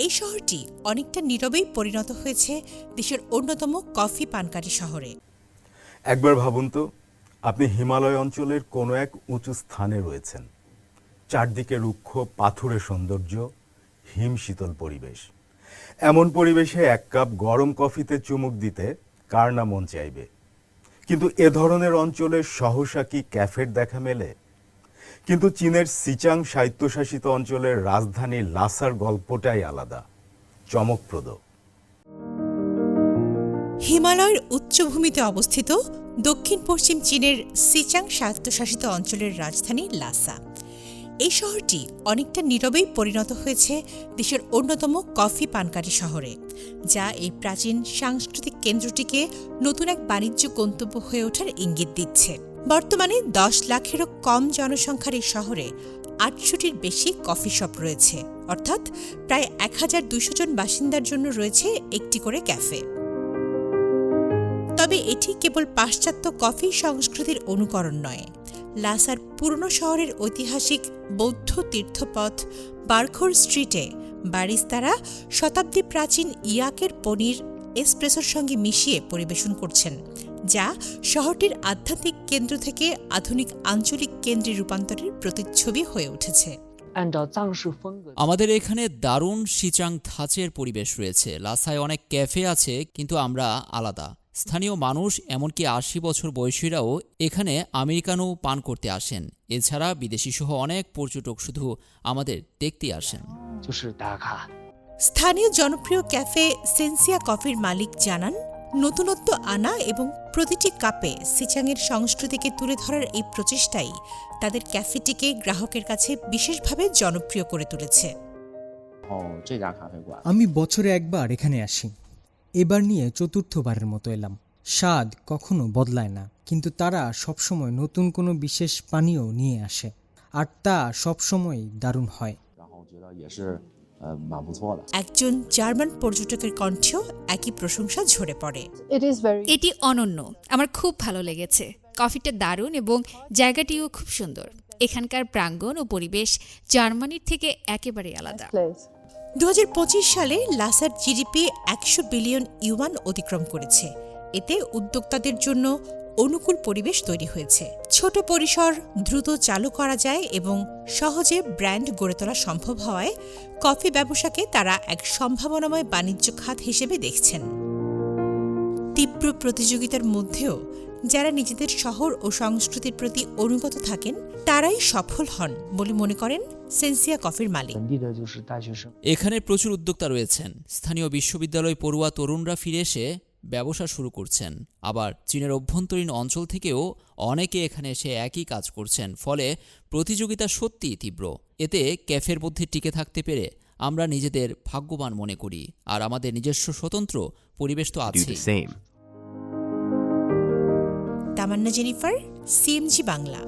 এই শহরটি অনেকটা নীরবেই পরিণত হয়েছে দেশের অন্যতম কফি পানকারী শহরে। একবার ভাবুন তো, আপনি হিমালয় অঞ্চলের কোনো এক উঁচু স্থানে রয়েছেন। চারদিকে রুক্ষ পাথুরে সৌন্দর্য, হিমশীতল পরিবেশ। এমন পরিবেশে এক কাপ গরম কফিতে চুমুক দিতে কার না মন চাইবে? কিন্তু এ ধরনের অঞ্চলে সহসা কি ক্যাফের দেখা মেলে? কিন্তু চীনের সিচাং স্বায়ত্তশাসিত অঞ্চলের রাজধানী লাসার গল্পটাই আলাদা, চমকপ্রদ। হিমালয়ের উচ্চভূমিতে অবস্থিত দক্ষিণ পশ্চিম চীনের সিচাং স্বায়ত্তশাসিত অঞ্চলের রাজধানী লাসা। এই শহরটি অনেকটা নীরবেই পরিণত হয়েছে দেশের অন্যতম কফি পানকারী শহরে, যা এই প্রাচীন সাংস্কৃতিক কেন্দ্রটিকে নতুন এক বাণিজ্য গন্তব্য হয়ে ওঠার ইঙ্গিত দিচ্ছে। বর্তমানে 10 লাখেরও কম জনসংখ্যার এই শহরে 800টির বেশি কফি শপ রয়েছে, অর্থাৎ প্রায় 1200 জন বাসিন্দার জন্য রয়েছে একটি করে ক্যাফে। তবে এটি কেবল পাশ্চাত্য কফি সংস্কৃতির অনুকরণ নয়। লাসার পুরনো শহরের ঐতিহাসিক বৌদ্ধ তীর্থপথ বারখোর স্ট্রিটে বারিস্তারা শতাব্দী প্রাচীন ইয়াকের পনির এসপ্রেসোর সঙ্গে মিশিয়ে পরিবেশন করছেন, যা শহরটির আধ্যাত্মিক কেন্দ্র থেকে আধুনিক আঞ্চলিক কেন্দ্রে রূপান্তরের প্রতিচ্ছবি হয়ে উঠেছে। আমাদের এখানে দারুণ সিচাং ধাঁচের পরিবেশ রয়েছে। লাসায় অনেক ক্যাফে আছে, কিন্তু আমরা আলাদা। স্থানীয় মানুষ, এমনকি 80 বছর বয়সীরাও এখানে আমেরিকানো পান করতে আসেন। এছাড়া বিদেশি সহ অনেক পর্যটক শুধু আমাদের দেখতে আসেন। স্থানীয় জনপ্রিয় ক্যাফে সেন্সিয়া কফির মালিক জানান, নতুনত্ব আনা এবং প্রতিটি কাপে সিচাংয়ের সংস্কৃতিকে তুলে ধরার এই প্রচেষ্টাই তাদের ক্যাফেটিকে গ্রাহকের কাছে বিশেষভাবে জনপ্রিয় করে তুলেছে। আমি বছরে একবার এখানে আসি, এবার নিয়ে চতুর্থবারের মতো এলাম। স্বাদ কখনো বদলায় না, কিন্তু তারা সবসময় নতুন কোনো বিশেষ পানীয় নিয়ে আসে, আর তা সবসময় দারুণ হয়। একজন জার্মান পর্যটকের কণ্ঠেও একই প্রশংসা ঝরে পড়ে। এটি অনন্য, আমার খুব ভালো লেগেছে। কফিটা দারুণ এবং জায়গাটিও খুব সুন্দর। এখানকার প্রাঙ্গণ ও পরিবেশ জার্মানির থেকে একেবারে আলাদা। 2025 সালে লাসার জিডিপি 100 বিলিয়ন ইউয়ান অতিক্রম করেছে। এতে উদ্যোক্তাদের জন্য অনুকূল পরিবেশ তৈরি হয়েছে। ছোট পরিসর দ্রুত চালু করা যায় এবং সহজে ব্র্যান্ড গড়ে তোলা সম্ভব হওয়ায় কফি ব্যবসাকে তারা এক সম্ভাবনাময় বাণিজ্য খাত হিসেবে দেখছেন। তীব্র প্রতিযোগিতার মধ্যেও যারা নিজেদের শহর ও সংস্কৃতির প্রতি অনুগত থাকেন তারাই সফল হন বলে মনে করেন সেন্সিয়া কফির মালিক। এখানে প্রচুর উদ্যোক্তা রয়েছেন। স্থানীয় বিশ্ববিদ্যালয় পড়ুয়া তরুণরা ফিরে এসে ব্যবসা শুরু করছেন। আবার চীনের অভ্যন্তরীণ অঞ্চল থেকেও অনেকে এখানে এসে একই কাজ করছেন। ফলে প্রতিযোগিতা সত্যিই তীব্র। এতে ক্যাফের মধ্যে টিকে থাকতে পেরে আমরা নিজেদের ভাগ্যবান মনে করি, আর আমাদের নিজস্ব স্বতন্ত্র পরিবেশ তো আছেই। তামান্না জেনিফার, সিএমজি বাংলা।